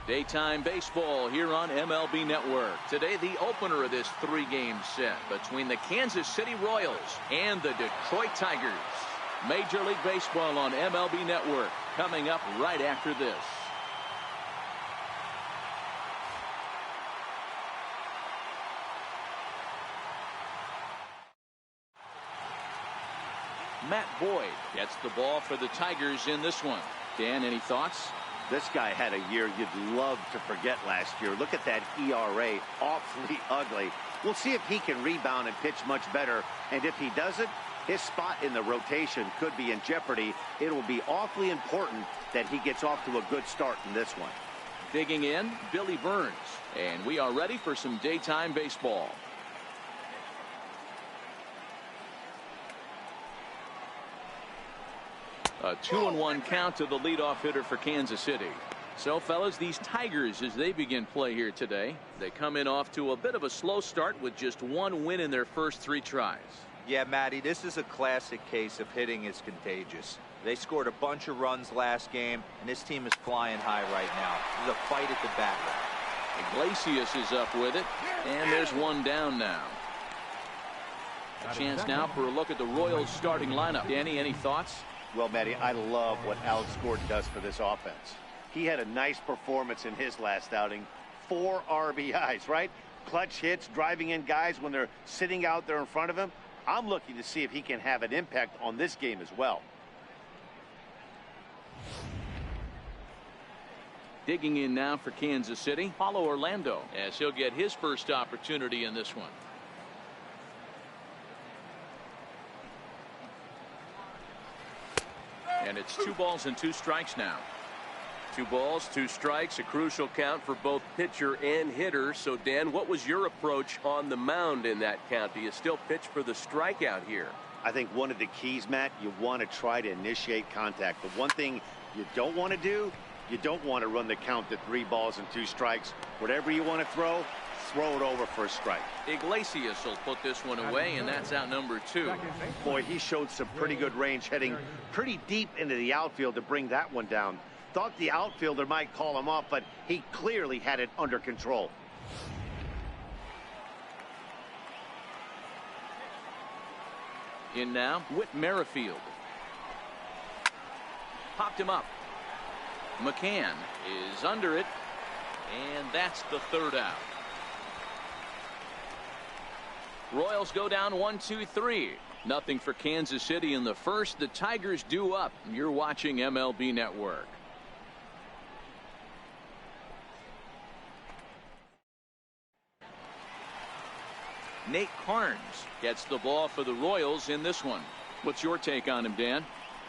Daytime baseball here on MLB Network. Today, the opener of this three-game set between the Kansas City Royals and the Detroit Tigers. Major League Baseball on MLB Network coming up right after this. Matt Boyd gets the ball for the Tigers in this one. Dan, any thoughts? This guy had a year you'd love to forget last year. Look at that ERA, awfully ugly. We'll see if he can rebound and pitch much better. And if he doesn't, his spot in the rotation could be in jeopardy. It will be awfully important that he gets off to a good start in this one. Digging in, Billy Burns. And we are ready for some daytime baseball. A 2-1 count to the leadoff hitter for Kansas City. So, fellas, these Tigers, as they begin play here today, they come in off to a bit of a slow start with just one win in their first three tries. Yeah, Matty, this is a classic case of hitting is contagious. They scored a bunch of runs last game, and this team is flying high right now. There's a fight at the bat. Iglesias is up with it, and there's one down now. A chance now for a look at the Royals starting lineup. Danny, any thoughts? Well, Matty, I love what Alex Gordon does for this offense. He had a nice performance in his last outing. 4 RBIs, right? Clutch hits, driving in guys when they're sitting out there in front of him. I'm looking to see if he can have an impact on this game as well. Digging in now for Kansas City, Paulo Orlando, as he'll get his first opportunity in this one. And it's 2 balls and 2 strikes now. 2 balls, 2 strikes, a crucial count for both pitcher and hitter. So, Dan, what was your approach on the mound in that count? Do you still pitch for the strikeout here? I think one of the keys, Matt, you want to try to initiate contact. The one thing you don't want to do, you don't want to run the count to 3 balls and 2 strikes. Whatever you want to throw it over for a strike. Iglesias will put this one away, and that's out number 2. Boy, he showed some pretty good range, heading pretty deep into the outfield to bring that one down. Thought the outfielder might call him off, but he clearly had it under control. In now, Whit Merrifield. Popped him up. McCann is under it, and that's the 3rd out. Royals go down 1-2-3. Nothing for Kansas City in the first. The Tigers due up. You're watching MLB Network. Nate Karns gets the ball for the Royals in this one. What's your take on him, Dan?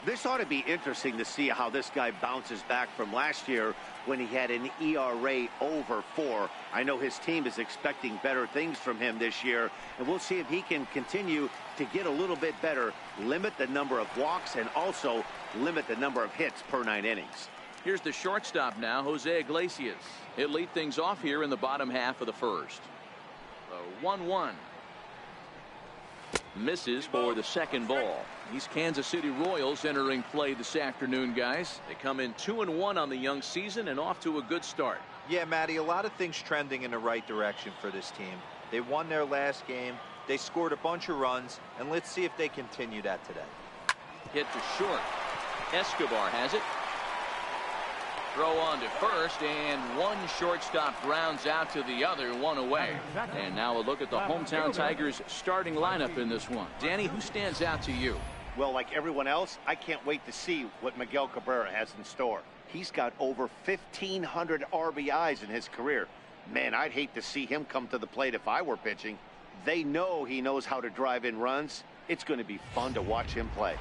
This ought to be interesting to see how this guy bounces back from last year when he had an ERA over 4. I know his team is expecting better things from him this year, and we'll see if he can continue to get a little bit better, limit the number of walks, and also limit the number of hits per 9 innings. Here's the shortstop now, Jose Iglesias. He'll lead things off here in the bottom half of the first. 1-1. Misses for the second ball. These Kansas City Royals entering play this afternoon, guys. They come in 2-1 on the young season and off to a good start. Yeah, Matty, a lot of things trending in the right direction for this team. They won their last game. They scored a bunch of runs, and let's see if they continue that today. Hit to short. Escobar has it. Throw on to first, and one shortstop grounds out to the other, 1 away. And now a look at the hometown Tigers starting lineup in this one. Danny, who stands out to you? Well, like everyone else, I can't wait to see what Miguel Cabrera has in store. He's got over 1,500 RBIs in his career. Man, I'd hate to see him come to the plate if I were pitching. They know he knows how to drive in runs. It's going to be fun to watch him play.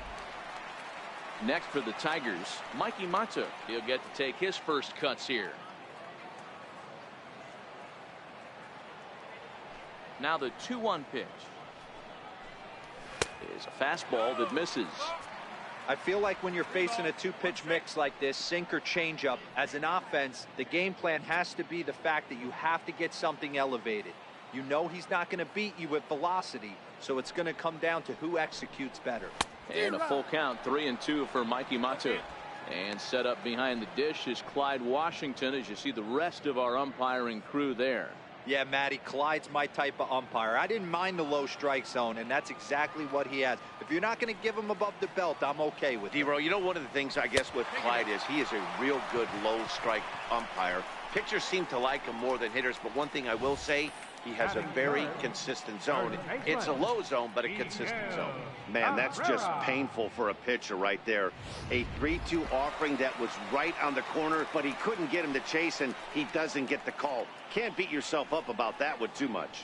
Next for the Tigers, Mikie Mahtook. He'll get to take his first cuts here. Now the 2-1 pitch is a fastball that misses. I feel like when you're facing a 2-pitch mix like this, sink or changeup, as an offense, the game plan has to be the fact that you have to get something elevated. You know he's not going to beat you with velocity, so it's going to come down to who executes better. And a full count, 3-2 for Mikie Mahtook. And set up behind the dish is Clyde Washington, as you see the rest of our umpiring crew there. Yeah, Matty, Clyde's my type of umpire. I didn't mind the low strike zone, and that's exactly what he has. If you're not going to give him above the belt, I'm okay with it. D-Row, you know, one of the things I guess with Clyde is he is a real good low strike umpire. Pitchers seem to like him more than hitters, but one thing I will say, he has a very consistent zone. It's a low zone, but a consistent zone. Man, that's just painful for a pitcher right there. A 3-2 offering that was right on the corner, but he couldn't get him to chase, and he doesn't get the call. Can't beat yourself up about that one too much.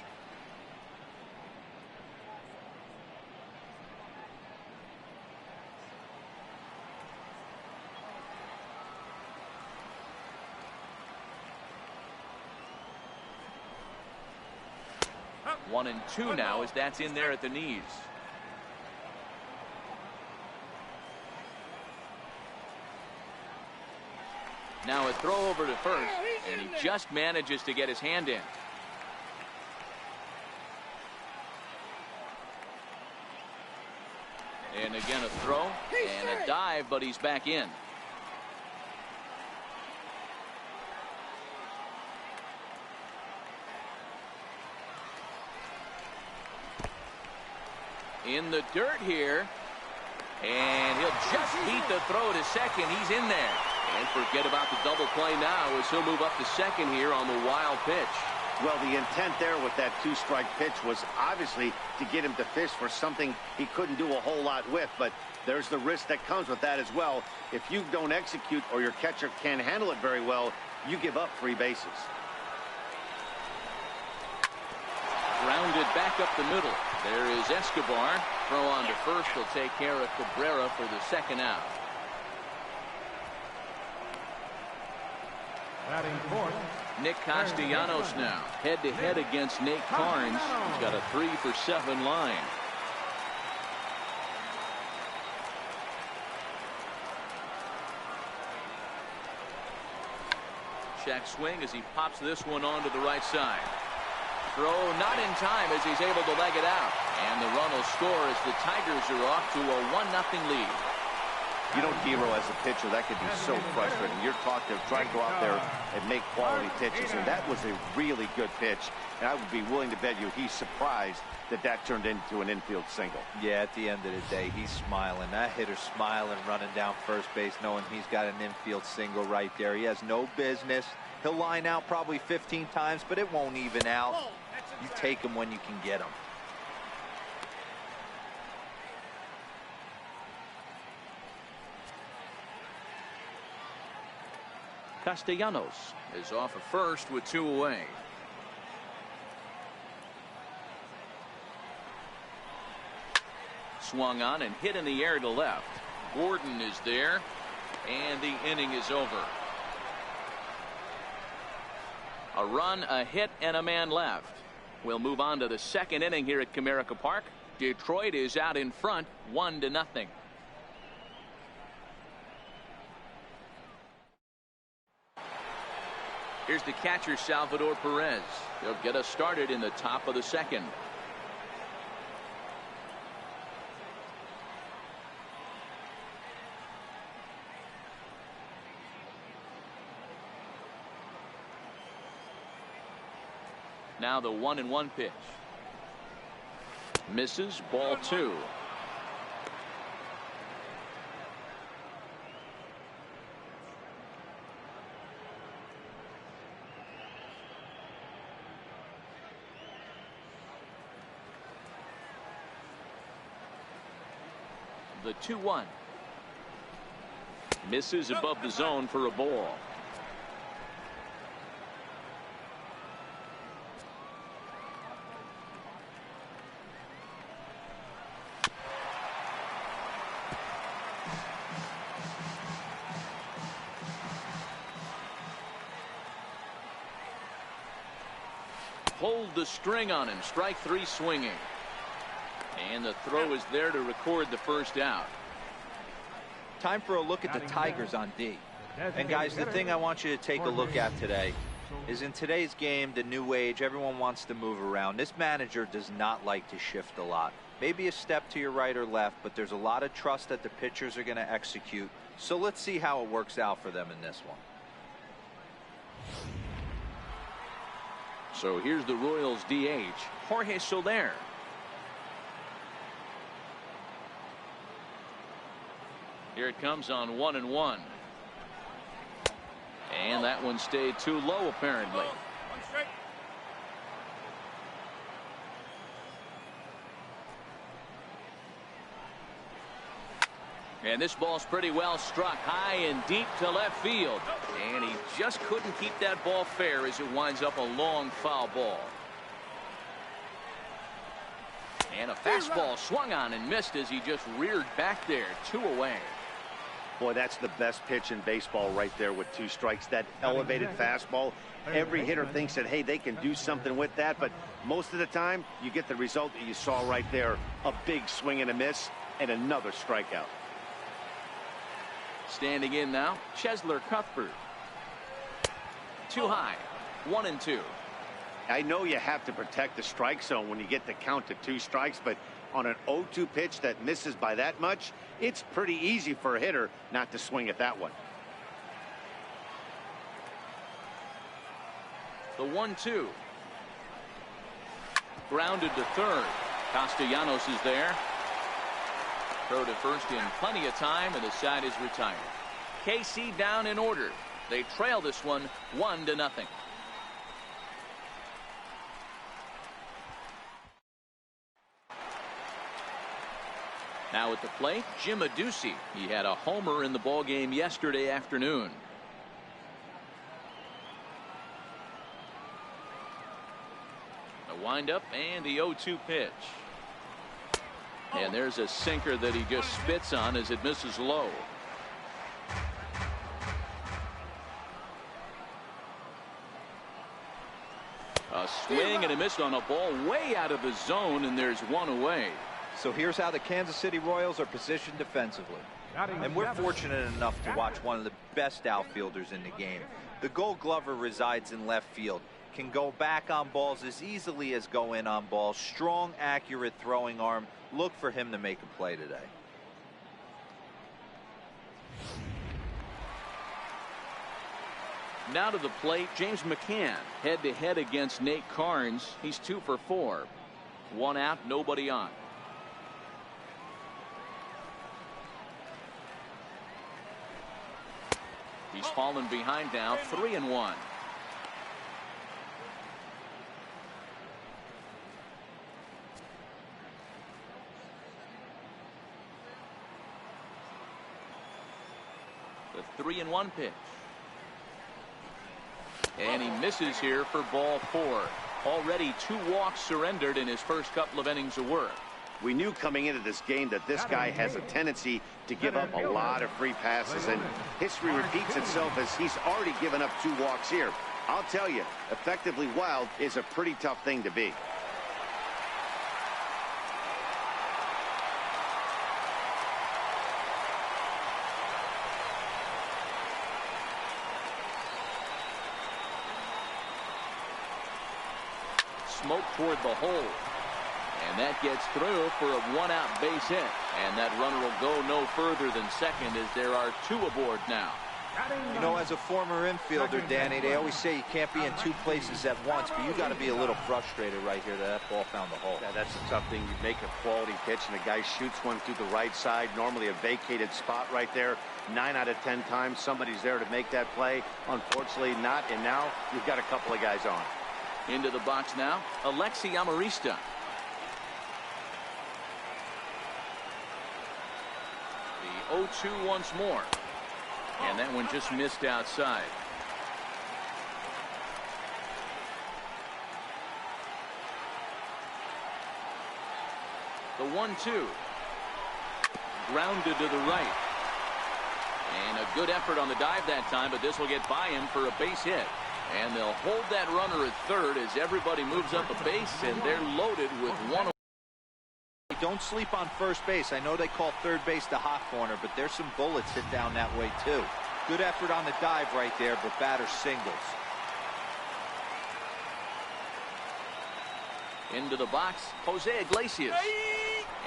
One and two now, as that's in there at the knees. Now a throw over to first, and he just manages to get his hand in. And again a throw and a dive, but he's back in. In the dirt here, and he'll just beat the throw to second. He's in there. And forget about the double play now, as he'll move up to second here on the wild pitch. Well, the intent there with that two-strike pitch was obviously to get him to fish for something he couldn't do a whole lot with, but there's the risk that comes with that as well. If you don't execute or your catcher can't handle it very well, you give up 3 bases. Grounded back up the middle. There is Escobar. Throw on to first. He'll take care of Cabrera for the second out. Nick Castellanos now head-to-head against Nate Carnes. He's got a 3-for-7 line. Check swing as he pops this one onto the right side. Throw not in time as he's able to leg it out. And the run will score as the Tigers are off to a 1-0 lead. You know, D-Row, as a pitcher, that could be so frustrating. You're taught to try to go out there and make quality pitches, and that was a really good pitch. And I would be willing to bet you he's surprised that that turned into an infield single. Yeah, at the end of the day, he's smiling. That hitter's smiling, running down first base, knowing he's got an infield single right there. He has no business. He'll line out probably 15 times, but it won't even out. You take him when you can get him. Castellanos is off at first with 2 away. Swung on and hit in the air to left. Gordon is there, and the inning is over. A run, a hit, and a man left. We'll move on to the second inning here at Comerica Park. Detroit is out in front, 1-0. Here's the catcher, Salvador Perez. He'll get us started in the top of the second. Now the 1-1 pitch. Misses, ball 2. The 2-1. Misses above the zone for a ball. Hold the string on him. Strike 3 swinging. And the throw is there to record the first out. Time for a look at the Tigers on D. And guys, the thing I want you to take a look at today is in today's game, the new age, everyone wants to move around. This manager does not like to shift a lot. Maybe a step to your right or left, but there's a lot of trust that the pitchers are going to execute. So let's see how it works out for them in this one. So here's the Royals DH, Jorge Soler. Here it comes on 1-1. And that one stayed too low, apparently. And this ball's pretty well struck high and deep to left field. And he just couldn't keep that ball fair as it winds up a long foul ball. And a fastball swung on and missed as he just reared back there. 2 away. Boy, that's the best pitch in baseball right there with 2 strikes. That elevated fastball. Every hitter thinks that, hey, they can do something with that. But most of the time, you get the result that you saw right there. A big swing and a miss and another strikeout. Standing in now, Cheslor Cuthbert. Too high. 1-2. I know you have to protect the strike zone when you get the count to 2 strikes, but on an 0-2 pitch that misses by that much, it's pretty easy for a hitter not to swing at that one. The 1-2. Grounded to third. Castellanos is there. Throw to first in plenty of time, and the side is retired. KC down in order. They trail this one 1-0. Now at the plate, Jim Adduci. He had a homer in the ballgame yesterday afternoon. The windup and the 0-2 pitch. And there's a sinker that he just spits on as it misses low. A swing and a miss on a ball way out of the zone, and there's 1 away. So here's how the Kansas City Royals are positioned defensively. And we're fortunate enough to watch one of the best outfielders in the game. The Gold Glover resides in left field. Can go back on balls as easily as go in on balls. Strong, accurate throwing arm. Look for him to make a play today. Now to the plate, James McCann head-to-head against Nate Carnes. He's 2 for 4. 1 out, nobody on. He's fallen behind now, 3-1. The 3-1 pitch. And he misses here for ball 4. Already 2 walks surrendered in his first couple of innings of work. We knew coming into this game that this guy has a tendency to give up a lot of free passes, and history repeats itself as he's already given up 2 walks here. I'll tell you, effectively wild is a pretty tough thing to be. Smoke toward the hole. And that gets through for a 1-out base hit. And that runner will go no further than second as there are 2 aboard now. You know, as a former infielder, Danny, they always say you can't be in 2 places at once, but you got to be a little frustrated right here that ball found the hole. Yeah, that's a tough thing. You make a quality pitch and the guy shoots one through the right side, normally a vacated spot right there. 9 out of 10 times somebody's there to make that play. Unfortunately not, and now you've got a couple of guys on. Into the box now, Alexi Amarista. The 0-2 once more. And that one just missed outside. The 1-2. Grounded to the right. And a good effort on the dive that time, but this will get by him for a base hit. And they'll hold that runner at third as everybody moves up a base, and they're loaded with 1. Don't sleep on first base. I know they call third base the hot corner, but there's some bullets hit down that way too. Good effort on the dive right there, but batter singles. Into the box, Jose Iglesias.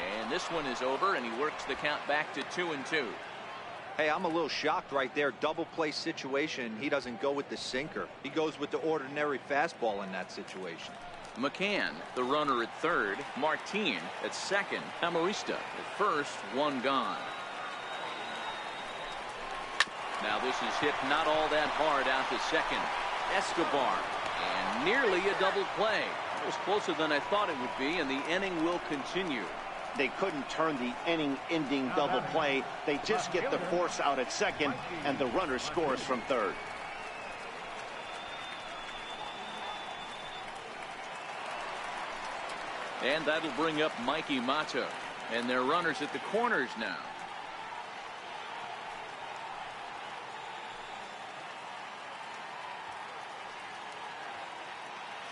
And this one is over, and he works the count back to 2-2. Hey, I'm a little shocked right there. Double play situation. He doesn't go with the sinker. He goes with the ordinary fastball in that situation. McCann, the runner at third. Martin at second. Amarista at first. One gone. Now this is hit not all that hard out to second. Escobar, and nearly a double play. It was closer than I thought it would be, and the inning will continue. They couldn't turn the inning-ending double play. They just get the force out at second, and the runner scores from third. And that'll bring up Mikey Mata. And they're runners at the corners now.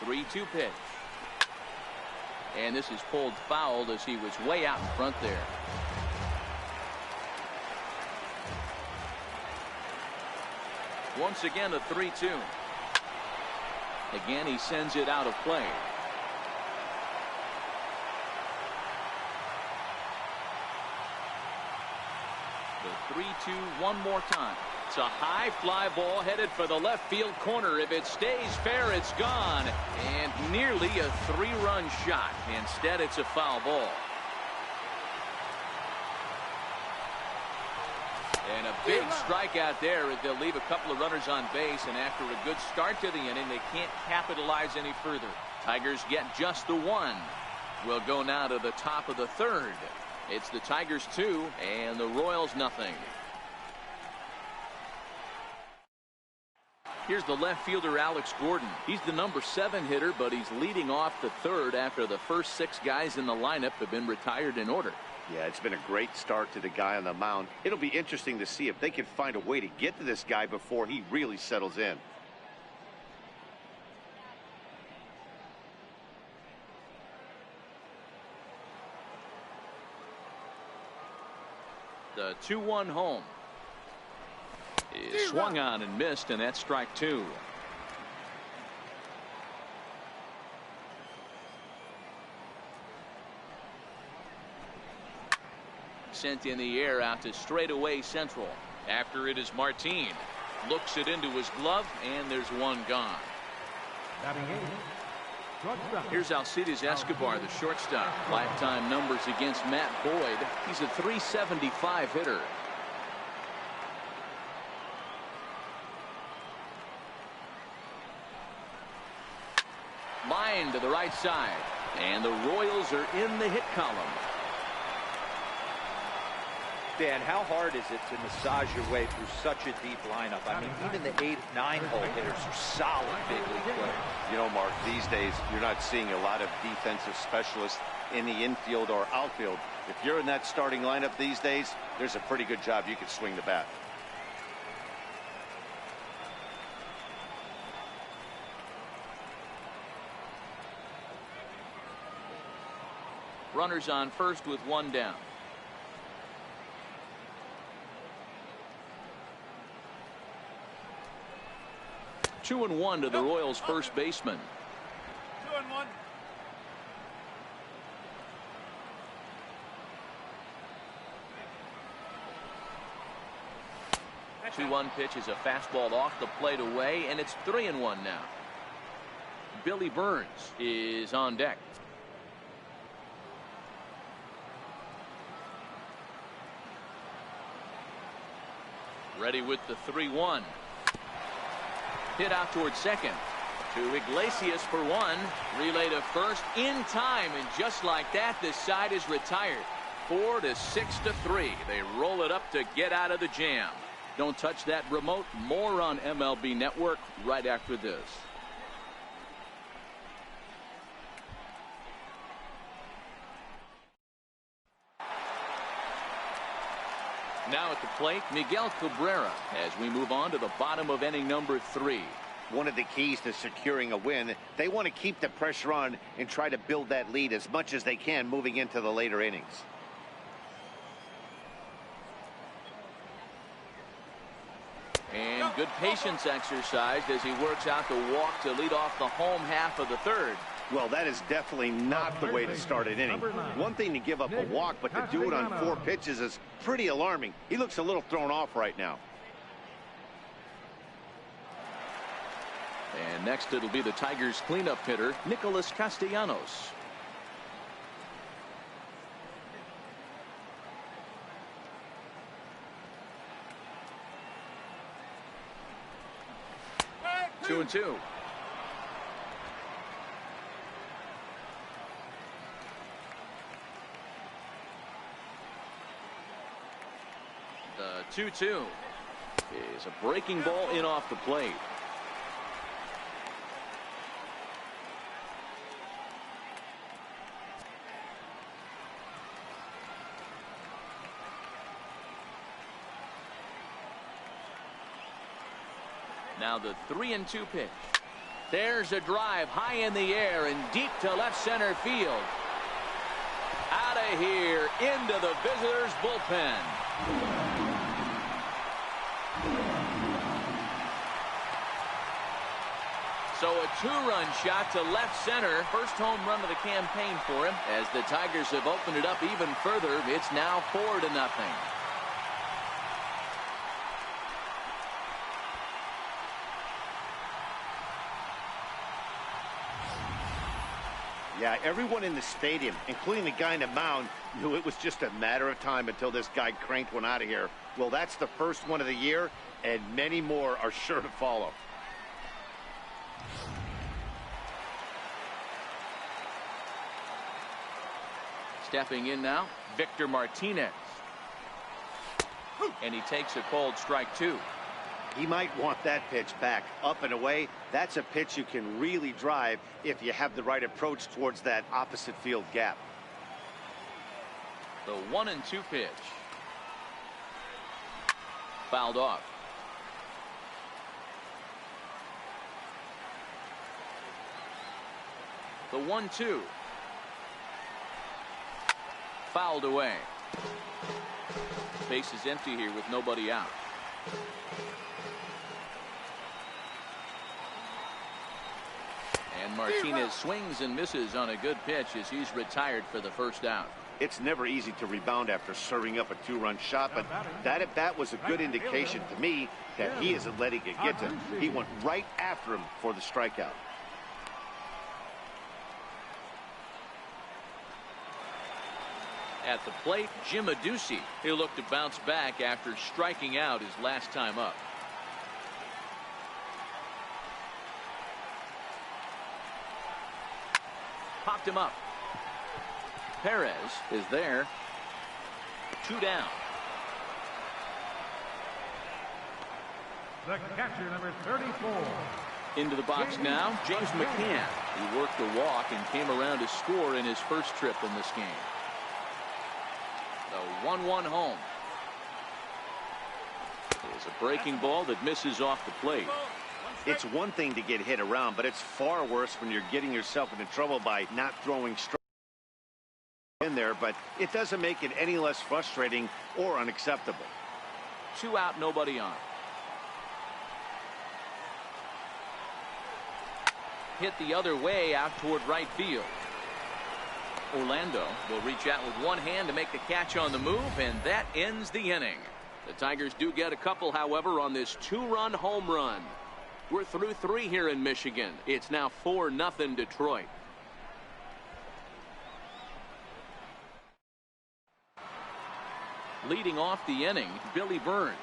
Three-two pitch. And this is pulled foul as he was way out in front there. Once again a 3-2. Again he sends it out of play. The 3-2 one more time. It's a high fly ball headed for the left field corner. If it stays fair, it's gone. And nearly a 3-run shot. Instead, it's a foul ball. And a big strikeout there as they'll leave a couple of runners on base. And after a good start to the inning, they can't capitalize any further. Tigers get just the one. We'll go now to the top of the third. It's the Tigers 2 and the Royals nothing. Here's the left fielder Alex Gordon. He's the number 7 hitter, but he's leading off the third after the first 6 guys in the lineup have been retired in order. Yeah, it's been a great start to the guy on the mound. It'll be interesting to see if they can find a way to get to this guy before he really settles in. The 2-1 home is swung on and missed, and that's strike 2. Sent in the air out to straightaway central. After it is Martin. Looks it into his glove, and there's one gone. Here's Alcides Escobar, the shortstop. Lifetime numbers against Matt Boyd. He's a .375 hitter. Line to the right side. And the Royals are in the hit column. Dan, how hard is it to massage your way through such a deep lineup? I mean, even the 8-9 hole hitters are solid big league players. You know, Mark, these days you're not seeing a lot of defensive specialists in the infield or outfield. If you're in that starting lineup these days, there's a pretty good job you can swing the bat. Runners on first with one down. Two and one to the Royals first baseman. 2-1. 2-1 pitch is a fastball off the plate away, and it's 3-1 now. Billy Burns is on deck. Ready with the 3-1. Hit out towards second. To Iglesias for one. Relay to first in time, and just like that, this side is retired. 4-6-3. They roll it up to get out of the jam. Don't touch that remote. More on MLB Network right after this. Now at the plate, Miguel Cabrera as we move on to the bottom of inning number 3. One of the keys to securing a win, they want to keep the pressure on and try to build that lead as much as they can moving into the later innings. And good patience exercised as he works out the walk to lead off the home half of the third. Well, that is definitely not the way to start an inning. One thing to give up a walk, but to do it on 4 pitches is pretty alarming. He looks a little thrown off right now. And next it'll be the Tigers cleanup hitter, Nicholas Castellanos. Two and two. The 2-2 is a breaking ball in off the plate. Now the 3-2 pitch. There's a drive high in the air and deep to left center field. Out of here into the visitors' bullpen. So a 2-run shot to left center. First home run of the campaign for him. As the Tigers have opened it up even further, it's now 4-0. Yeah, everyone in the stadium, including the guy in the mound, knew it was just a matter of time until this guy cranked one out of here. Well, that's the first one of the year, and many more are sure to follow. Stepping in now, Victor Martinez. And he takes a called strike 2. He might want that pitch back, up and away. That's a pitch you can really drive if you have the right approach towards that opposite field gap. The 1-2 pitch. Fouled off. The 1-2. Fouled away. Base is empty here with nobody out. And Martinez swings and misses on a good pitch as he's retired for the first out. It's never easy to rebound after serving up a 2-run shot, but that at bat was a good indication to me that he isn't letting it get to him. He went right after him for the strikeout. At the plate, Jim Adduci. He'll look to bounce back after striking out his last time up. Popped him up. Perez is there. 2 down. The catcher, number 34. Into the box now, James McCann. He worked a walk and came around to score in his first trip in this game. The 1-1 home. It's a breaking ball that misses off the plate. It's one thing to get hit around, but it's far worse when you're getting yourself into trouble by not throwing strikes in there, but it doesn't make it any less frustrating or unacceptable. 2 out, nobody on. Hit the other way out toward right field. Orlando will reach out with one hand to make the catch on the move, and that ends the inning. The Tigers do get a couple, however, on this 2-run home run. We're through 3 here in Michigan. It's now 4-0 Detroit. Leading off the inning, Billy Burns,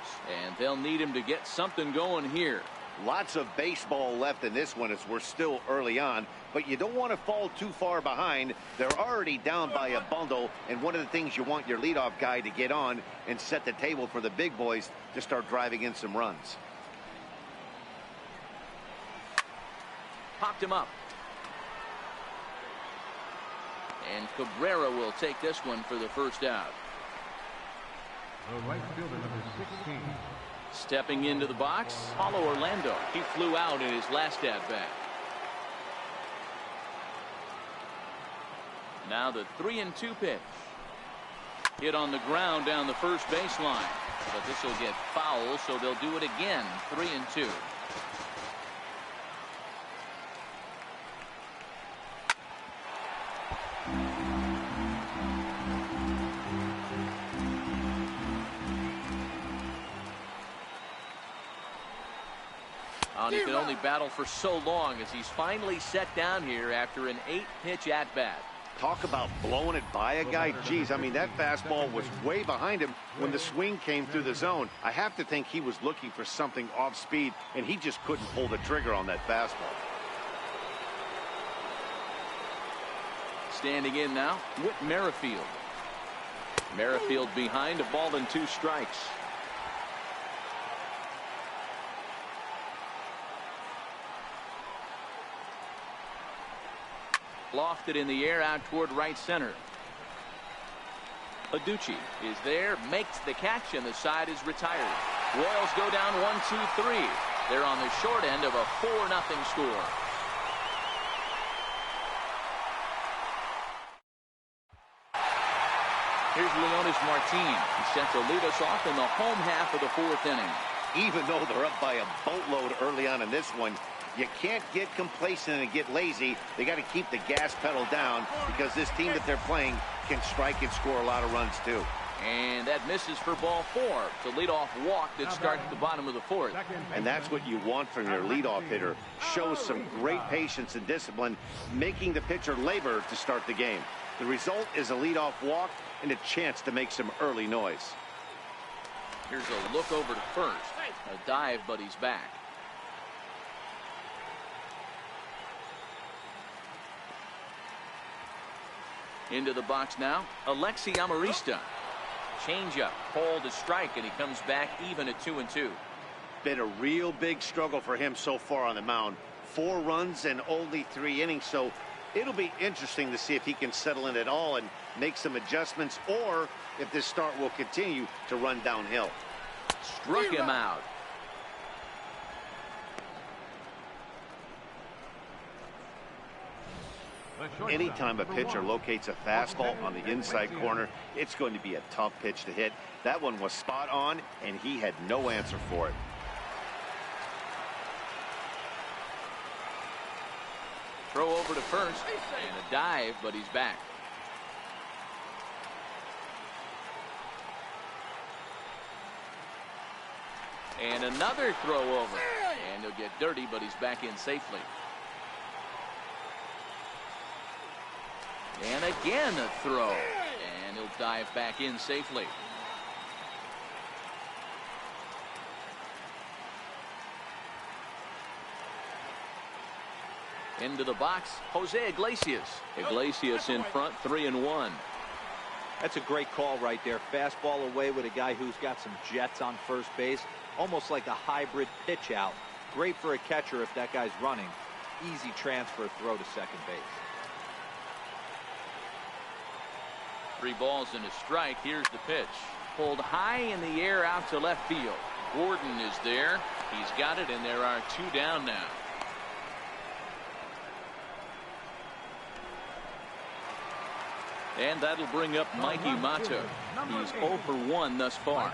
and they'll need him to get something going here. Lots of baseball left in this one as we're still early on, but you don't want to fall too far behind. They're already down by a bundle, and one of the things you want your leadoff guy to get on and set the table for the big boys to start driving in some runs. Popped him up. And Cabrera will take this one for the first out. The right fielder, number 16. Stepping into the box, Paulo Orlando. He flew out in his last at-bat. Now the 3-2 pitch. Hit on the ground down the first baseline. But this will get foul, so they'll do it again. 3-2. And he can only battle for so long as he's finally set down here after an 8-pitch at-bat. Talk about blowing it by a guy. Geez, I mean, that fastball was way behind him when the swing came through the zone. I have to think he was looking for something off speed, and he just couldn't pull the trigger on that fastball. Standing in now, Whit Merrifield. Merrifield behind, a ball and 2 strikes. Lofted in the air out toward right center. Adducci is there, makes the catch, and the side is retired. Royals go down 1-2-3. They're on the short end of a 4-0 score. Here's Leonys Martin. He set to lead us off in the home half of the 4th inning. Even though they're up by a boatload early on in this one, you can't get complacent and get lazy. They got to keep the gas pedal down because this team that they're playing can strike and score a lot of runs too. And that misses for ball 4. It's a leadoff walk that starts the bottom of the 4th. And that's what you want from your leadoff hitter. Shows some great patience and discipline, making the pitcher labor to start the game. The result is a leadoff walk and a chance to make some early noise. Here's a look over to first. A dive, but he's back. Into the box now, Alexi Amarista. Changeup, called a strike, and he comes back even at 2-2. Been a real big struggle for him so far on the mound. 4 runs and only 3 innings, so it'll be interesting to see if he can settle in at all and make some adjustments, or if this start will continue to run downhill. Struck him out. Anytime a pitcher locates a fastball on the inside corner, it's going to be a tough pitch to hit. That one was spot on, and he had no answer for it. Throw over to first, and a dive, but he's back. And another throw over, and he'll get dirty, but he's back in safely. And again a throw, and he'll dive back in safely. Into the box, Jose Iglesias. Iglesias in front, 3-1. That's a great call right there. Fastball away with a guy who's got some jets on first base. Almost like a hybrid pitch out. Great for a catcher if that guy's running. Easy transfer throw to second base. 3 balls and a strike. Here's the pitch. Pulled high in the air out to left field. Gordon is there. He's got it, and there are 2 down now. And that'll bring up Mikey Mato. He's 0 for 1 thus far.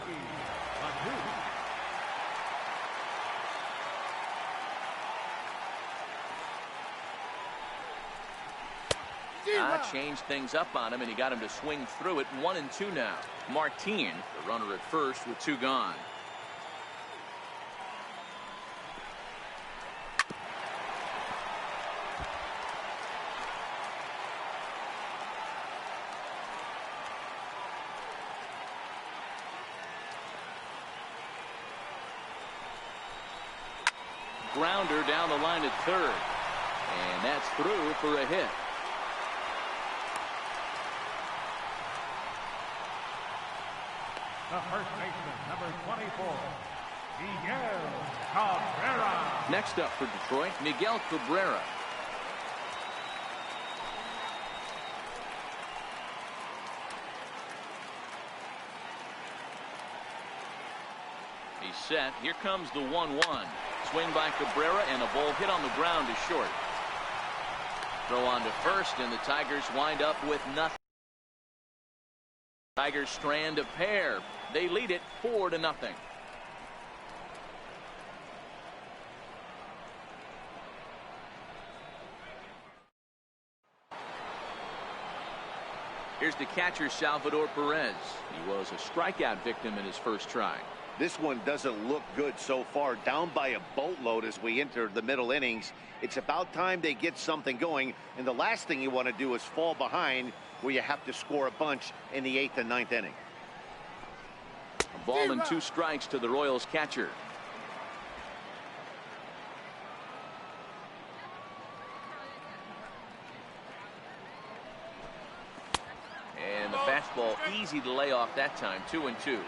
Changed things up on him, and he got him to swing through it. 1-2 now. Martin, the runner at first, with 2 gone. Grounder down the line at third, and that's through for a hit. The first baseman, number 24, Miguel Cabrera. Next up for Detroit, Miguel Cabrera. He's set. Here comes the 1-1. Swing by Cabrera, and a ball hit on the ground is short. Throw on to first, and the Tigers wind up with nothing. Tigers strand a pair. They lead it 4-0. Here's the catcher, Salvador Perez. He was a strikeout victim in his first try. This one doesn't look good so far. Down by a boatload as we enter the middle innings. It's about time they get something going. And the last thing you want to do is fall behind where you have to score a bunch in the 8th and 9th inning. A ball and 2 strikes to the Royals catcher. And the fastball easy to lay off that time. 2-2.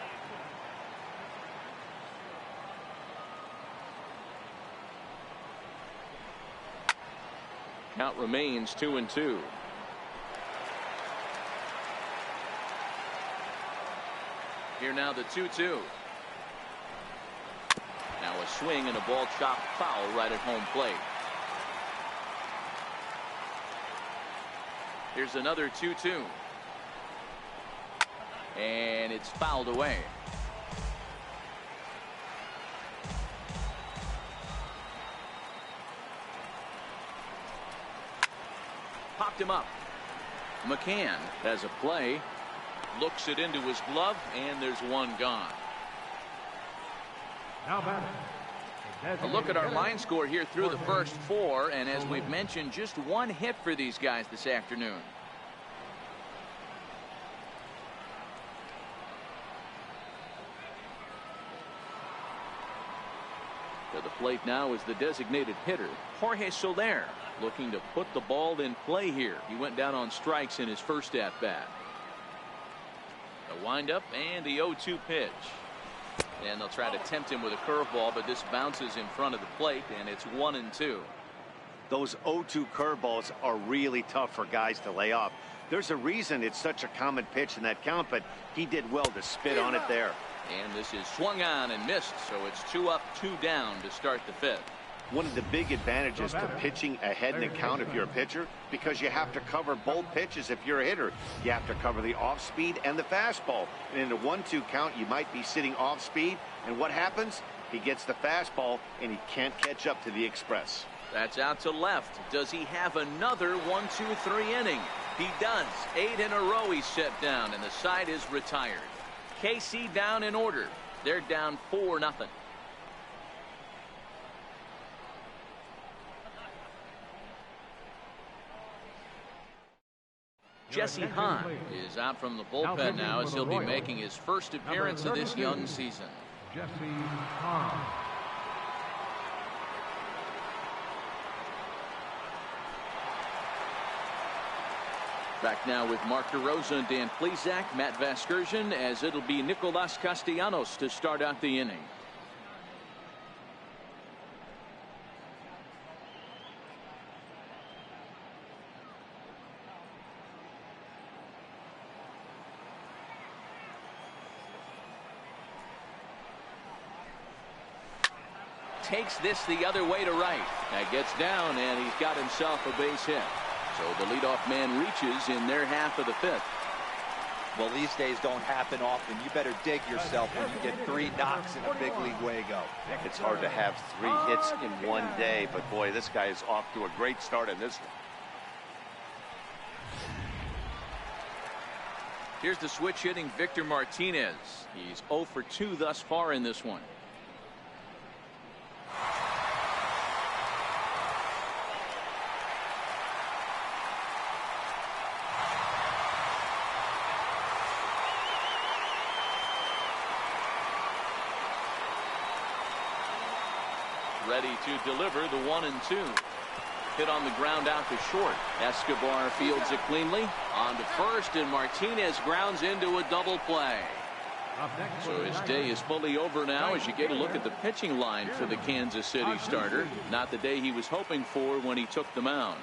Count remains 2-2. Here now the 2-2. Now a swing and a ball chopped foul right at home plate. Here's another 2-2. And it's fouled away. Popped him up. McCann has a play. Looks it into his glove, and there's one gone. Now batting. A look at our line score here through the first 4, and as we've mentioned, just 1 hit for these guys this afternoon. To the plate now is the designated hitter, Jorge Soler, looking to put the ball in play here. He went down on strikes in his first at-bat. The windup and the 0-2 pitch. And they'll try to tempt him with a curveball, but this bounces in front of the plate, and it's 1-2. Those 0-2 curveballs are really tough for guys to lay off. There's a reason it's such a common pitch in that count, but he did well to spit on it there. And this is swung on and missed, so it's 2 up, 2 down to start the 5th. One of the big advantages to pitching ahead in the count if you're a pitcher, because you have to cover both pitches if you're a hitter. You have to cover the off speed and the fastball. And in a 1-2 count, you might be sitting off speed, and what happens? He gets the fastball, and he can't catch up to the express. That's out to left. Does he have another 1-2-3 inning? He does. 8 in a row he's set down, and the side is retired. KC down in order. They're down 4-0. Jesse Hahn is out from the bullpen now as he'll be making his first appearance of this young season. Jesse Hahn. Back now with Mark DeRosa and Dan Plesac, Matt Vasgersian, as it'll be Nicolas Castellanos to start out the inning. Takes this the other way to right. That gets down, and he's got himself a base hit. So the leadoff man reaches in their half of the 5th. Well, these days don't happen often. You better dig yourself when you get 3 knocks in a big league way go. It's hard to have 3 hits in one day, but boy, this guy is off to a great start in this one. Here's the switch hitting Victor Martinez. He's 0 for 2 thus far in this one. Ready to deliver the 1-2. Hit on the ground out to short. Escobar fields it cleanly. On to first, and Martinez grounds into a double play. So his day is fully over now as you get a look at the pitching line for the Kansas City starter. Not the day he was hoping for when he took the mound.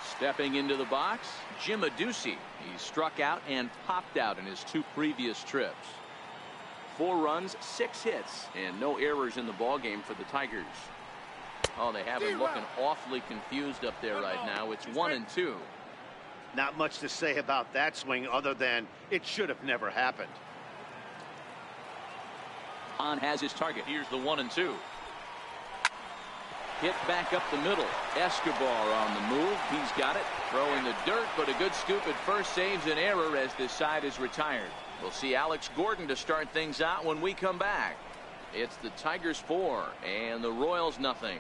Stepping into the box, Jim Adduci. He struck out and popped out in his 2 previous trips. 4 runs, 6 hits, and no errors in the ballgame for the Tigers. Oh, they have him looking awfully confused up there right now. It's 1-2. Not much to say about that swing other than it should have never happened. Hahn has his target. Here's the 1-2. Hit back up the middle. Escobar on the move. He's got it. Throwing the dirt, but a good scoop at first saves an error as this side is retired. We'll see Alex Gordon to start things out when we come back. It's the Tigers 4 and the Royals nothing.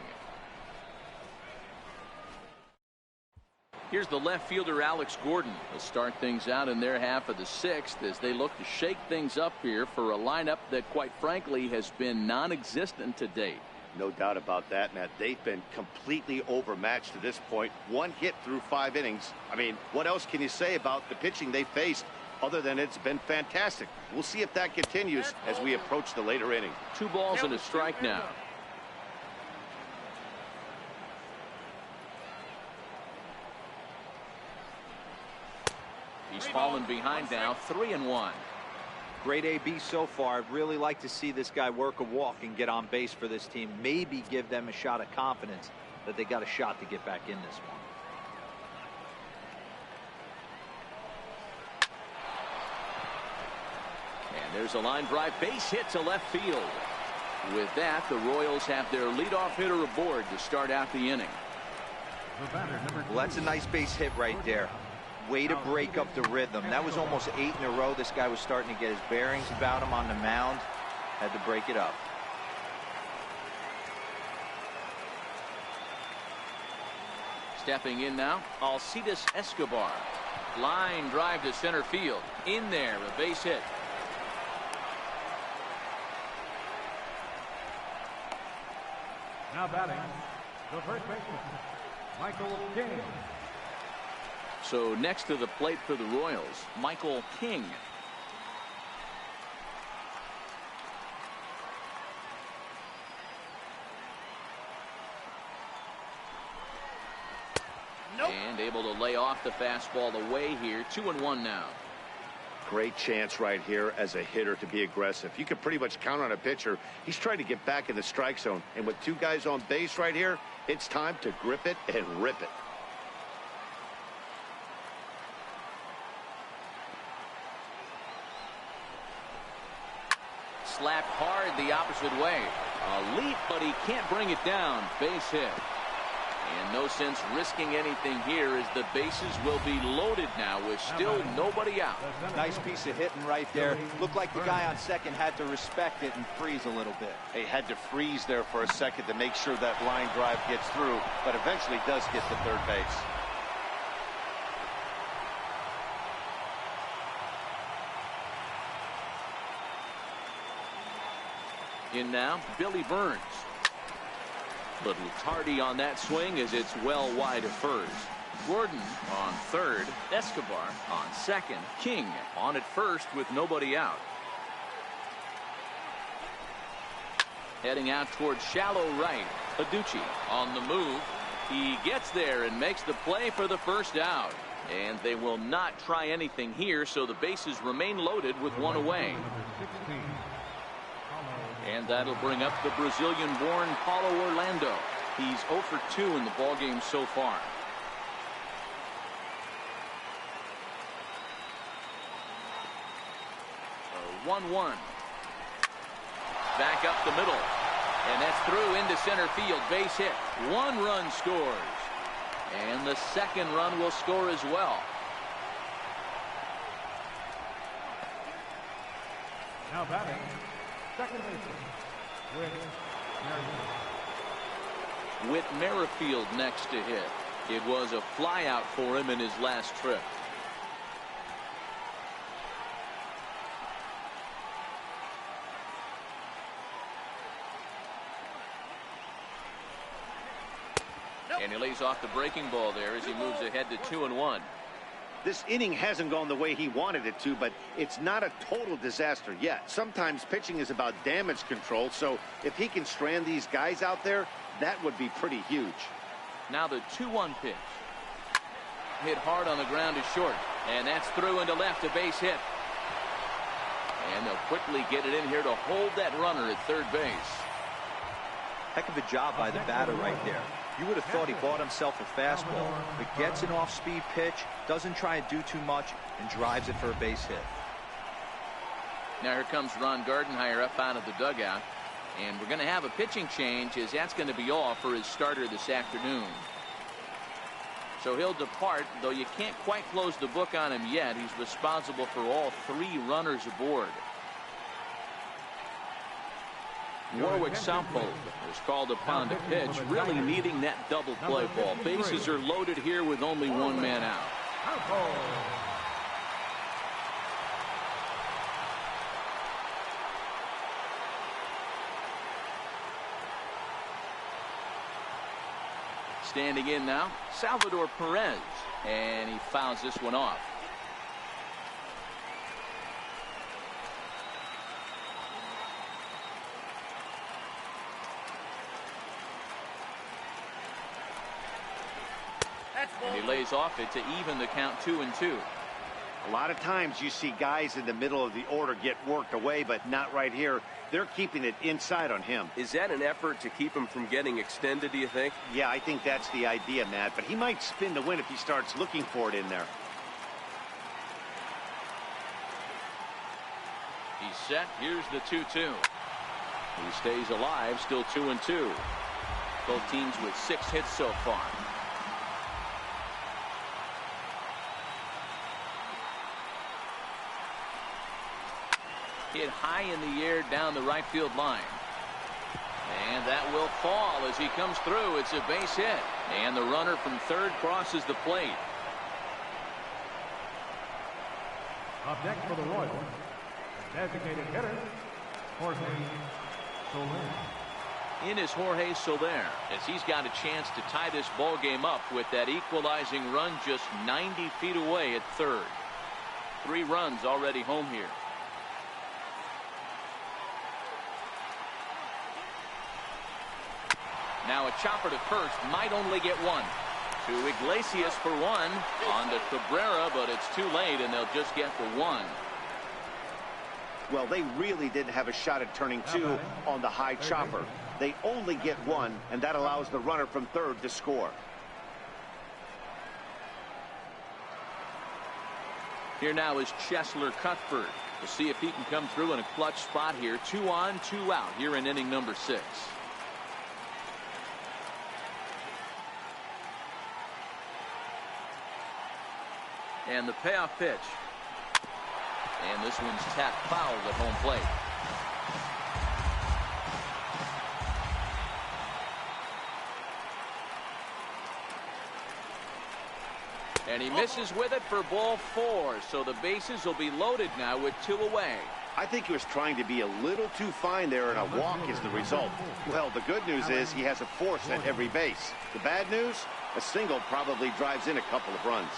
Here's the left fielder Alex Gordon. They'll start things out in their half of the sixth as they look to shake things up here for a lineup that quite frankly has been non-existent to date. No doubt about that, Matt. They've been completely overmatched to this point. One hit through 5 innings. I mean, what else can you say about the pitching they faced other than it's been fantastic? We'll see if that continues as we approach the later inning. 2 balls and a strike now. He's fallen behind now, 3-1. Great AB so far. I'd really like to see this guy work a walk and get on base for this team. Maybe give them a shot of confidence that they got a shot to get back in this one. And there's a line drive base hit to left field. With that, the Royals have their leadoff hitter aboard to start out the inning. Well, that's a nice base hit right there. Way to break up the rhythm. That was almost 8 in a row. This guy was starting to get his bearings about him on the mound. Had to break it up. Stepping in now, Alcides Escobar. Line drive to center field. In there, a base hit. Now batting, the first baseman, Michael King. So next to the plate for the Royals, Michael King. Nope. And able to lay off the fastball away here. 2-1 now. Great chance right here as a hitter to be aggressive. You can pretty much count on a pitcher. He's trying to get back in the strike zone. And with 2 guys on base right here, it's time to grip it and rip it. Slapped hard the opposite way. A leap, but he can't bring it down. Base hit. And no sense risking anything here as the bases will be loaded now with still nobody out. Nice piece of hitting right there. Looked like the guy on second had to respect it and freeze a little bit. He had to freeze there for a second to make sure that line drive gets through, but eventually does get to third base. In now, Billy Burns. Little tardy on that swing as it's well wide of first. Gordon on third. Escobar on second. King on at first with nobody out. Heading out towards shallow right. Adducci on the move. He gets there and makes the play for the first out. And they will not try anything here, so the bases remain loaded with 1 away. And that'll bring up the Brazilian-born Paulo Orlando. He's 0 for 2 in the ballgame so far. A 1-1. Back up the middle. And that's through into center field. Base hit. 1 run scores. And the second run will score as well. Now batting, second baseman, Whit Merrifield next to hit. It was a flyout for him in his last trip. And he lays off the breaking ball there as he moves ahead to 2-1. This inning hasn't gone the way he wanted it to, but it's not a total disaster yet. Sometimes pitching is about damage control, so if he can strand these guys out there, that would be pretty huge. Now the 2-1 pitch. Hit hard on the ground to short, and that's through into left, a base hit. And they'll quickly get it in here to hold that runner at third base. Heck of a job by the batter right there. You would have thought he bought himself a fastball, but gets an off-speed pitch, doesn't try to do too much, and drives it for a base hit. Now here comes Ron Gardenhire up out of the dugout. And we're going to have a pitching change, as that's going to be all for his starter this afternoon. So he'll depart, though you can't quite close the book on him yet. He's responsible for all 3 runners aboard. Warwick Southhold is called upon to pitch, really needing that double play ball. Bases are loaded here with only 1 man out. Standing in now, Salvador Perez, and he fouls this one off. And he lays off it to even the count 2-2. A lot of times you see guys in the middle of the order get worked away, but not right here. They're keeping it inside on him. Is that an effort to keep him from getting extended, do you think? Yeah, I think that's the idea, Matt, but he might spin to win if he starts looking for it in there. He's set. Here's the 2-2. He stays alive, still 2-2. Both teams with 6 hits so far. Hit high in the air down the right field line. And that will fall as he comes through. It's a base hit. And the runner from third crosses the plate. Up next for the Royals, designated hitter, Jorge Soler. In is Jorge Soler, as he's got a chance to tie this ball game up with that equalizing run just 90 feet away at third. 3 runs already home here. Now a chopper to first, might only get 1. To Iglesias for 1. On to Cabrera, but it's too late, and they'll just get the 1. Well, they really didn't have a shot at turning 2 on the high chopper. They only get 1, and that allows the runner from third to score. Here now is Cheslor Cuthbert to see if he can come through in a clutch spot here. 2 on, 2 out here in inning number 6. And the payoff pitch. And this one's tapped foul at home plate. And he misses with it for ball 4. So the bases will be loaded now with 2 away. I think he was trying to be a little too fine there, and a walk is the result. Well, the good news is he has a force at every base. The bad news, a single probably drives in a couple of runs.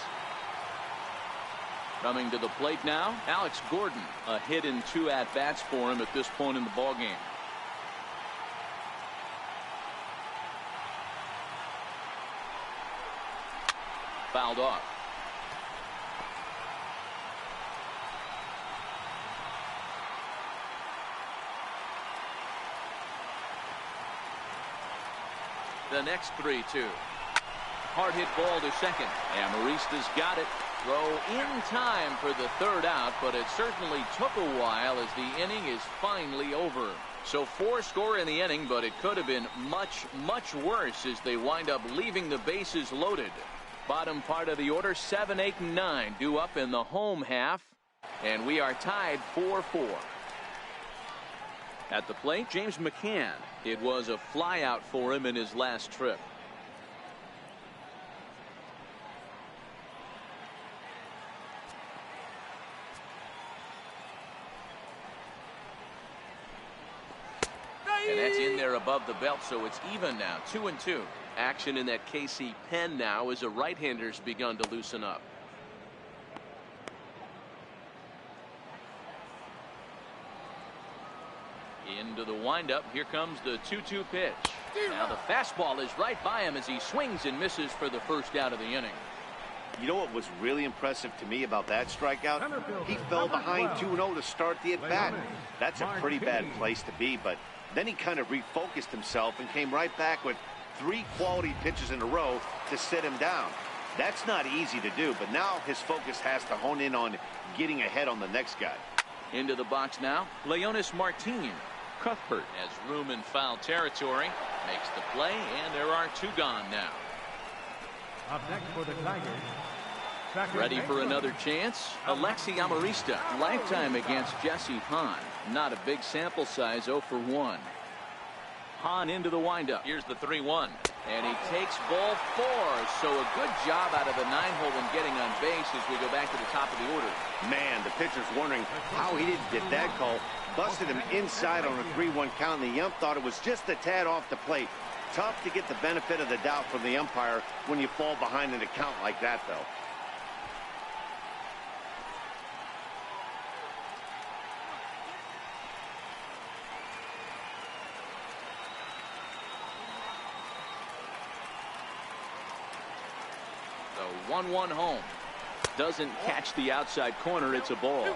Coming to the plate now, Alex Gordon. A hit in 2 at-bats for him at this point in the ballgame. Fouled off. The next 3-2. Hard hit ball to second. Amarista's got it. Throw in time for the 3rd out, but it certainly took a while as the inning is finally over. So 4 score in the inning, but it could have been much, much worse as they wind up leaving the bases loaded. Bottom part of the order, 7, 8, and 9 due up in the home half, and we are tied 4-4. At the plate, James McCann. It was a flyout for him in his last trip. And that's in there above the belt, so it's even now, 2-2. Action in that KC pen now as a right-hander's begun to loosen up. Into the windup. Here comes the 2-2 pitch. Now the fastball is right by him as he swings and misses for the 1st out of the inning. You know what was really impressive to me about that strikeout? He fell behind 2-0 to start the at-bat. That's a pretty bad place to be, but then he kind of refocused himself and came right back with 3 quality pitches in a row to sit him down. That's not easy to do, but now his focus has to hone in on getting ahead on the next guy. Into the box now, Leonis Martin. Cuthbert has room in foul territory, makes the play, and there are 2 gone now. Up next for the Tigers. Second Ready for baseman. another chance? Alexi Amarista, lifetime against Jesse Hahn. Not a big sample size, 0 for 1. Hahn into the windup. Here's the 3-1. And he takes ball 4. So a good job out of the 9-hole in getting on base as we go back to the top of the order. Man, the pitcher's wondering how he didn't get that call. Busted him inside on a 3-1 count, and the ump thought it was just a tad off the plate. Tough to get the benefit of the doubt from the umpire when you fall behind in a count like that, though. The 1-1 home. Doesn't catch the outside corner. It's a ball.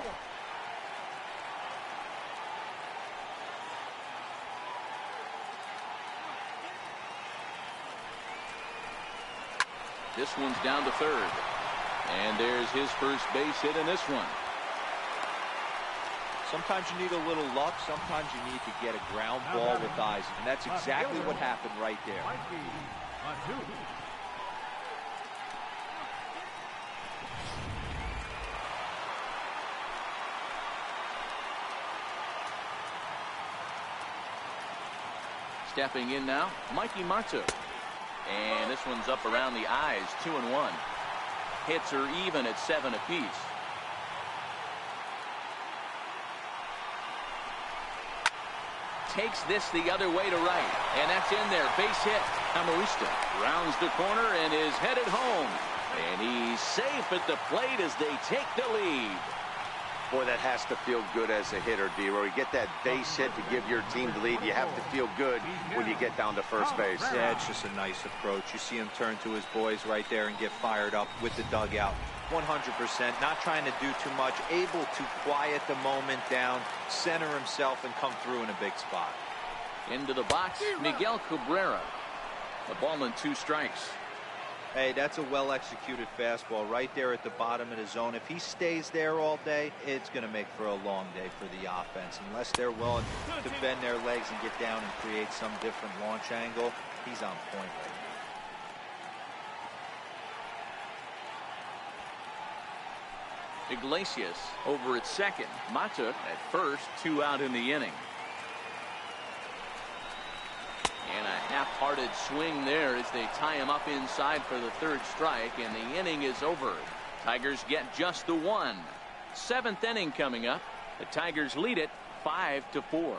This one's down to third. And there's his first base hit in this one. Sometimes you need a little luck. Sometimes you need to get a ground ball with eyes. And that's exactly what happened right there. Mikey on 2. Stepping in now, Mikey Matu. And this one's up around the eyes, 2-1. Hits are even at 7 apiece. Takes this the other way to right. And that's in there. Base hit. Amarista rounds the corner and is headed home. And he's safe at the plate as they take the lead. Boy, that has to feel good as a hitter, D-Roy. You get that base hit to give your team the lead. You have to feel good when you get down to first base. Yeah, it's just a nice approach. You see him turn to his boys right there and get fired up with the dugout. 100%, not trying to do too much, able to quiet the moment down, center himself, and come through in a big spot. Into the box, Miguel Cabrera. The ball and 2 strikes. Hey, that's a well-executed fastball right there at the bottom of the zone. If he stays there all day, it's going to make for a long day for the offense. Unless they're willing to bend their legs and get down and create some different launch angle, he's on point right now. Iglesias over at second. Matu at first, 2 out in the inning. And a half-hearted swing there as they tie him up inside for the 3rd strike, and the inning is over. Tigers get just the 1. 7th inning coming up. The Tigers lead it 5-4.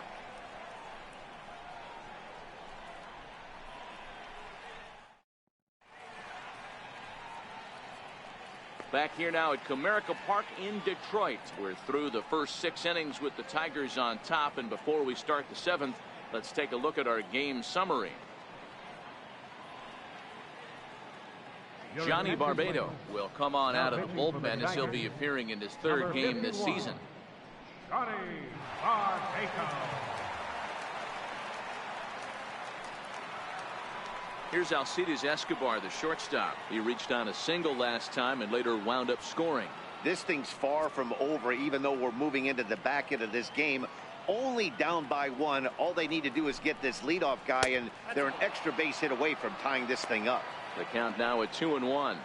Back here now at Comerica Park in Detroit. We're through the first 6 innings with the Tigers on top, and before we start the 7th, let's take a look at our game summary. Johnny Barbado will come on out of the bullpen as he'll be appearing in his 3rd game this season. Johnny Barbado. Here's Alcides Escobar, the shortstop. He reached on a single last time and later wound up scoring. This thing's far from over, even though we're moving into the back end of this game. Only down by 1. All they need to do is get this leadoff guy, and they're an extra base hit away from tying this thing up. The count now at 2-1.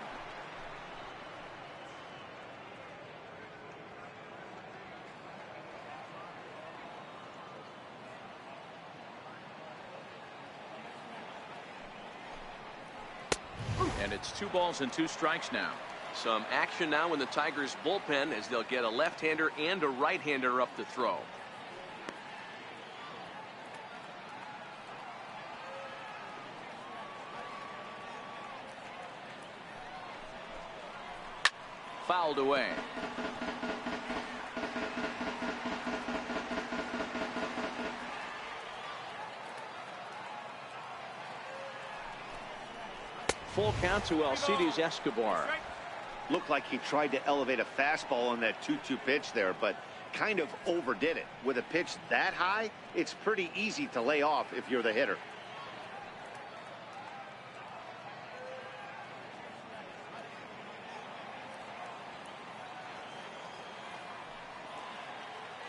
And it's 2 balls and 2 strikes now. Some action now in the Tigers bullpen as they'll get a left-hander and a right-hander up to throw. Fouled away. Full count to Alcides Escobar. Looked like he tried to elevate a fastball on that 2-2 pitch there, but kind of overdid it. With a pitch that high, it's pretty easy to lay off if you're the hitter.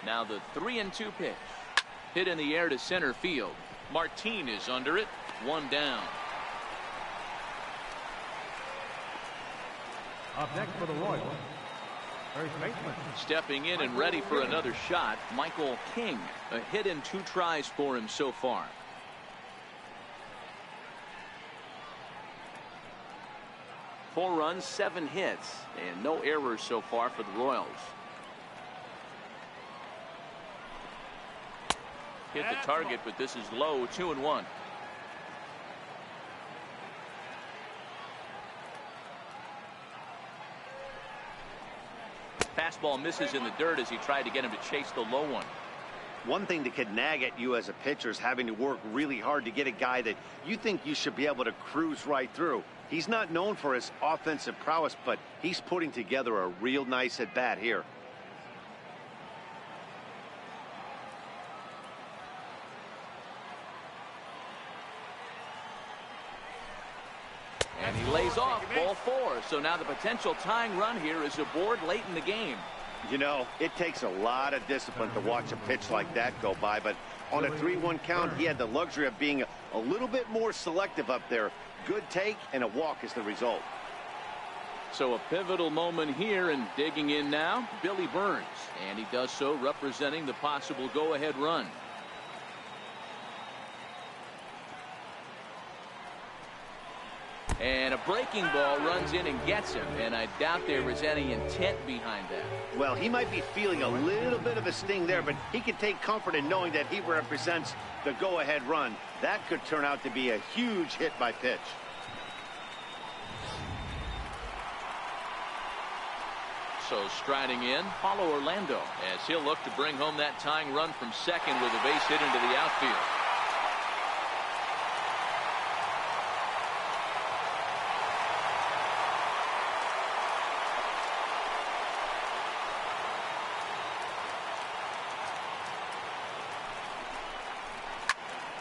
Now the 3-2 pitch. Hit in the air to center field. Martin is under it. One down. Up next for the Royals, first baseman. Stepping in and ready for another shot, Michael King. A hit in 2 tries for him so far. Four runs, 7 hits, and no errors so far for the Royals. Hit the target, but this is low. 2-1. Fastball misses in the dirt as he tried to get him to chase the low one. One thing that could nag at you as a pitcher is having to work really hard to get a guy that you think you should be able to cruise right through. He's not known for his offensive prowess, but he's putting together a real nice at bat here. And he lays off. Ball 4. So now the potential tying run here is aboard late in the game. You know, it takes a lot of discipline to watch a pitch like that go by, but on a 3-1 count, he had the luxury of being a little bit more selective up there. Good take, and a walk is the result. So a pivotal moment here, and digging in now, Billy Burns. And he does so representing the possible go-ahead run. And a breaking ball runs in and gets him, and I doubt there was any intent behind that. Well, he might be feeling a little bit of a sting there, but he can take comfort in knowing that he represents the go-ahead run. That could turn out to be a huge hit by pitch. So striding in, Paulo Orlando, as he'll look to bring home that tying run from second with a base hit into the outfield.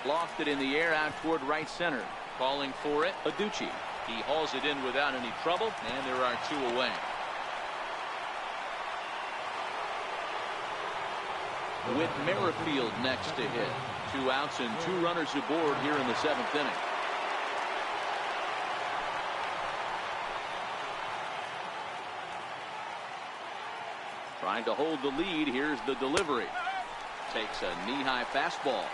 Lofted in the air out toward right center. Calling for it, Adduci. He hauls it in without any trouble, and there are 2 away. With Merrifield next to hit. 2 outs and 2 runners aboard here in the 7th inning. Trying to hold the lead. Here's the delivery. Takes a knee-high fastball.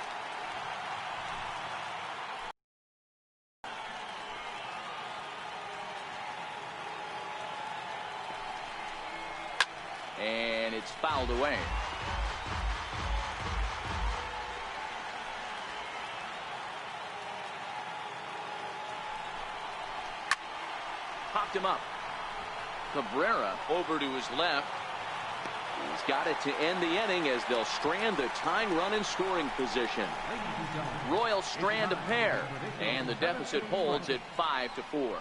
And it's fouled away. Popped him up. Cabrera over to his left. He's got it to end the inning as they'll strand the tying run in scoring position. Royals strand a pair, and the deficit holds at 5-4.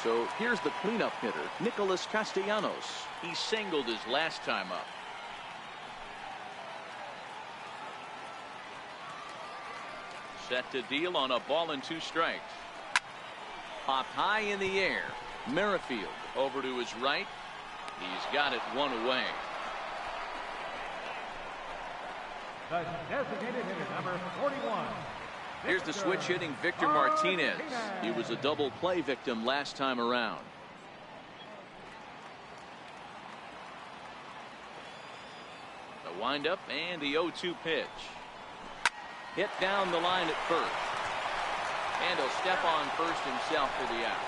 So here's the cleanup hitter, Nicholas Castellanos. He singled his last time up. Set to deal on a ball and 2 strikes. Popped high in the air. Merrifield over to his right. He's got it 1 away. The designated hitter, number 41. Here's the switch hitting Victor Martinez. He was a double play victim last time around. The windup and the 0-2 pitch. Hit down the line at first. And he'll step on first himself for the out.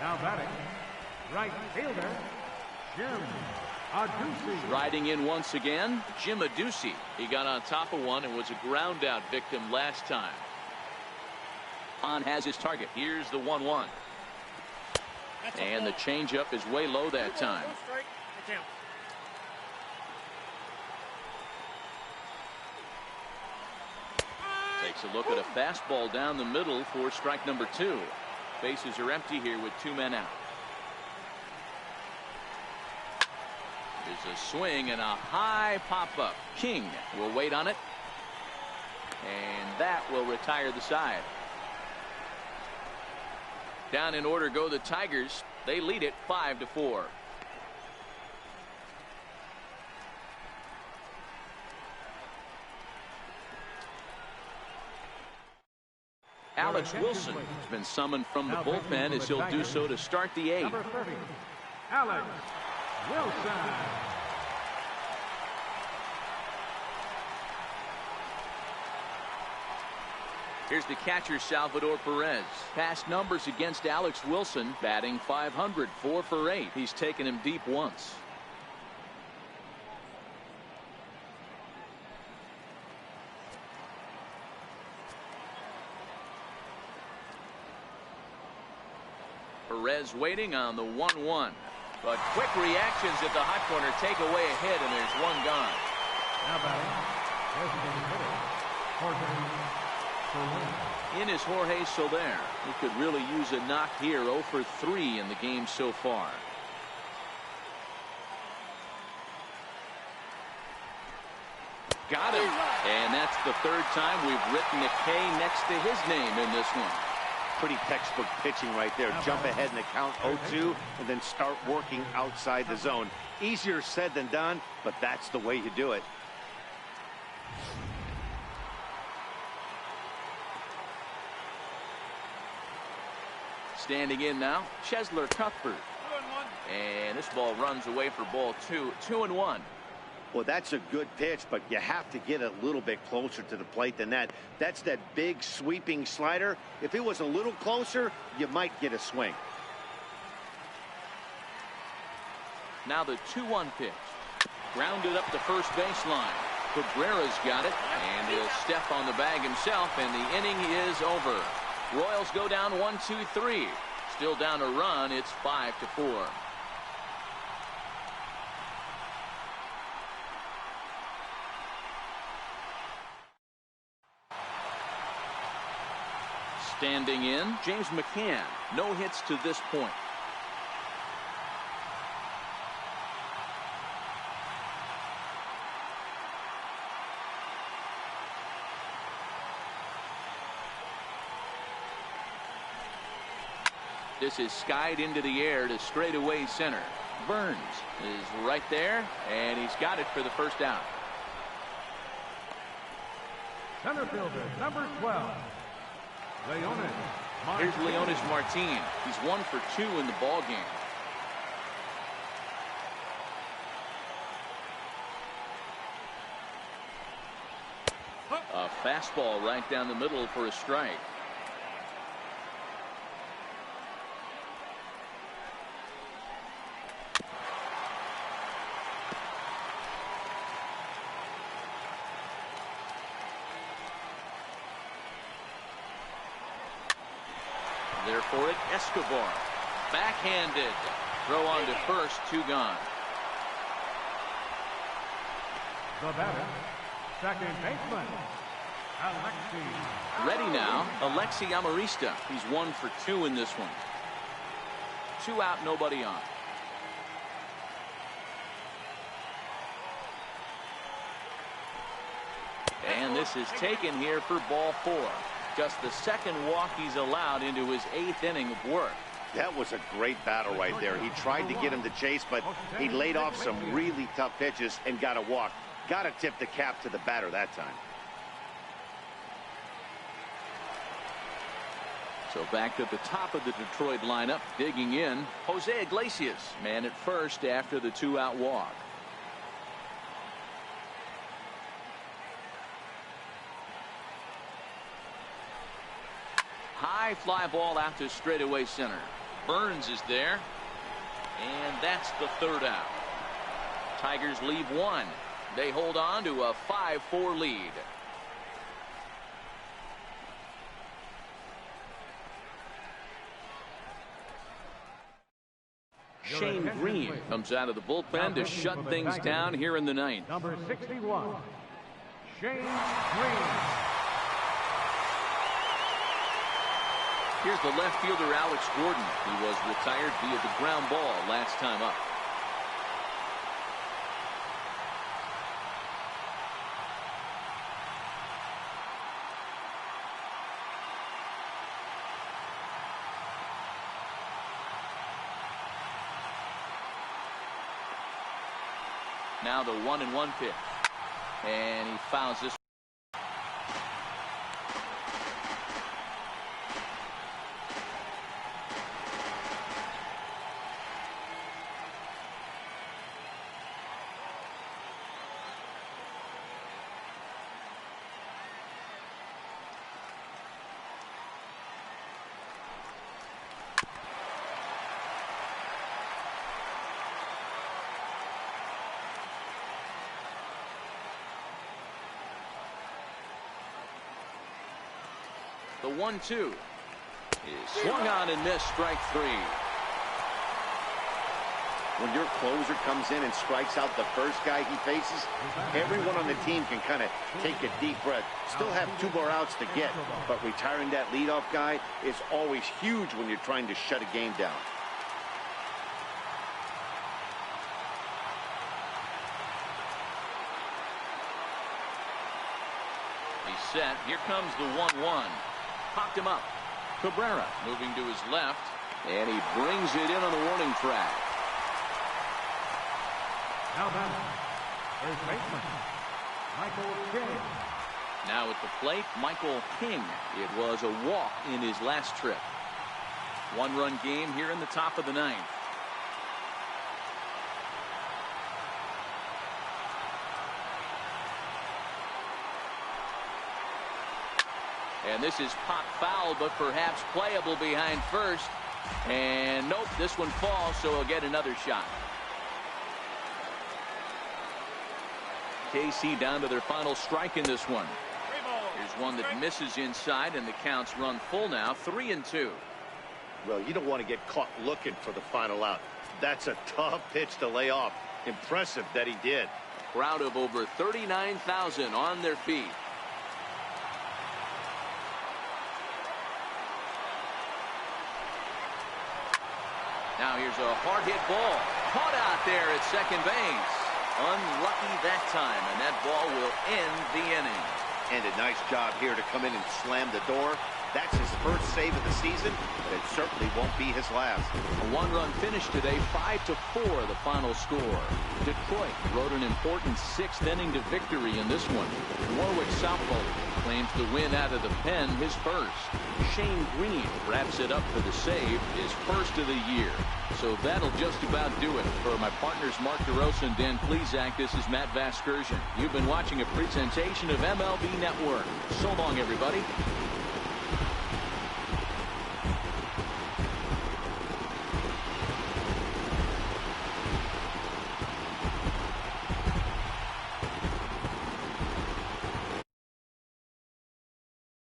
Now batting, right fielder, Jim Adduci. Riding in once again, Jim Adduci. He got on top of one and was a ground out victim last time. Hahn has his target. Here's the 1-1. And the changeup is way low that time. Takes a look at a fastball down the middle for strike number 2. Bases are empty here with 2 men out. There's a swing and a high pop-up. King will wait on it. And that will retire the side. Down in order go the Tigers. They lead it 5-4. Alex Wilson has been summoned from the bullpen as he'll do so to start the 8th. Number 30, Alex Wilson. Here's the catcher, Salvador Perez. Past numbers against Alex Wilson, batting .500, 4 for 8. He's taken him deep once. Perez waiting on the 1-1. But quick reactions at the hot corner take away a hit, and there's one gone. Now batting, designated hitter, Jorge Soler. In is Jorge Soler. He could really use a knock here. 0 for 3 in the game so far. Got him. And that's the 3rd time we've written a K next to his name in this one. Pretty textbook pitching right there. Jump ahead in the count 0-2 and then start working outside the zone. Easier said than done, but that's the way you do it. Standing in now, Cheslor Cuthbert. And this ball runs away for ball 2. 2-1. Well, that's a good pitch, but you have to get a little bit closer to the plate than that. That's that big sweeping slider. If it was a little closer, you might get a swing. Now the 2-1 pitch. Grounded up the first baseline. Cabrera's got it, and he'll step on the bag himself, and the inning is over. Royals go down 1-2-3. Still down a run. It's 5-4. Standing in, James McCann. No hits to this point. This is skied into the air to straightaway center. Burns is right there, and he's got it for the first out. Center fielder, number 12. Leonis Martin. Here's Leonis Martin. He's 1 for 2 in the ball game. A fastball right down the middle for a strike. There for it, Escobar. Backhanded. Throw on to first, 2 gone. The batter, second baseman, Alexi. Ready now, Alexi Amarista. He's 1 for 2 in this one. 2 out, nobody on. And this is taken here for ball 4. Just the second walk he's allowed into his 8th inning of work. That was a great battle right there. He tried to get him to chase, but he laid off some really tough pitches and got a walk. Got to tip the cap to the batter that time. So back to the top of the Detroit lineup, digging in, Jose Iglesias, man at first after the 2-out walk. High fly ball out to straightaway center. Burns is there, and that's the 3rd out. Tigers leave 1. They hold on to a 5-4 lead. Shane Green comes out of the bullpen to shut things down here in the 9th. Number 61, Shane Green. Here's the left fielder, Alex Gordon. He was retired via the ground ball last time up. Now the 1-1 pitch. And he fouls this. The 1-2 is swung on and missed. Strike 3. When your closer comes in and strikes out the first guy he faces, everyone on the team can kind of take a deep breath. Still have 2 more outs to get, but retiring that leadoff guy is always huge when you're trying to shut a game down. He's set. Here comes the 1-1. Popped him up. Cabrera moving to his left, and he brings it in on the warning track. Now batting, first baseman, Michael King. Now at the plate, Michael King. It was a walk in his last trip. 1-run game here in the top of the 9th. And this is pop foul, but perhaps playable behind first. And nope, this one falls, so he'll get another shot. KC down to their final strike in this one. Here's one that misses inside, and the count's run full now, 3-2. Well, you don't want to get caught looking for the final out. That's a tough pitch to lay off. Impressive that he did. Crowd of over 39,000 on their feet. Now here's a hard hit ball. Caught out there at second base. Unlucky that time, and that ball will end the inning. And a nice job here to come in and slam the door. That's his first save of the season, but it certainly won't be his last. A 1-run finish today, 5-4 the final score. Detroit rode an important 6th inning to victory in this one. Warwick Southall claims the win out of the pen, his first. Shane Green wraps it up for the save, his first of the year. So that'll just about do it. For my partners Mark DeRosa and Dan Plesac, this is Matt Vasgersian. You've been watching a presentation of MLB Network. So long, everybody.